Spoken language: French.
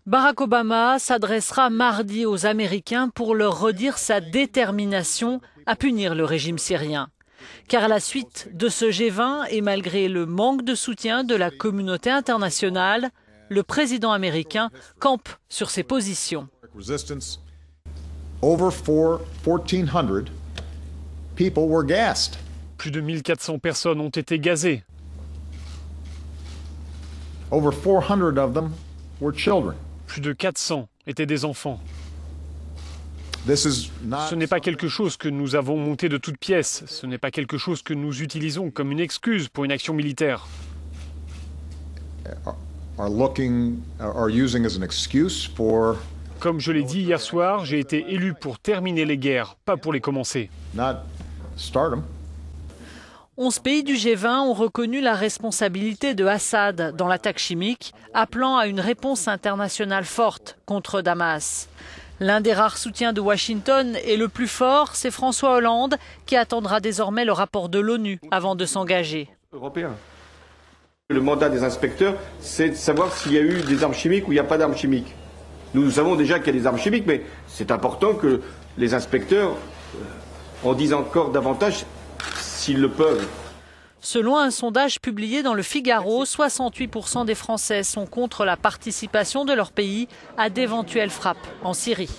Barack Obama s'adressera mardi aux Américains pour leur redire sa détermination à punir le régime syrien. Car à la suite de ce G20 et malgré le manque de soutien de la communauté internationale, le président américain campe sur ses positions. Plus de 1400 personnes ont été gazées. Plus de 400 étaient des enfants. Ce n'est pas quelque chose que nous avons monté de toutes pièces. Ce n'est pas quelque chose que nous utilisons comme une excuse pour une action militaire. Comme je l'ai dit hier soir, j'ai été élu pour terminer les guerres, pas pour les commencer. 11 pays du G20 ont reconnu la responsabilité de Assad dans l'attaque chimique, appelant à une réponse internationale forte contre Damas. L'un des rares soutiens de Washington et le plus fort, c'est François Hollande, qui attendra désormais le rapport de l'ONU avant de s'engager. Le mandat des inspecteurs, c'est de savoir s'il y a eu des armes chimiques ou il n'y a pas d'armes chimiques. Nous savons déjà qu'il y a des armes chimiques, mais c'est important que les inspecteurs en disent encore davantage s'ils le peuvent. Selon un sondage publié dans le Figaro, 68% des Français sont contre la participation de leur pays à d'éventuelles frappes en Syrie.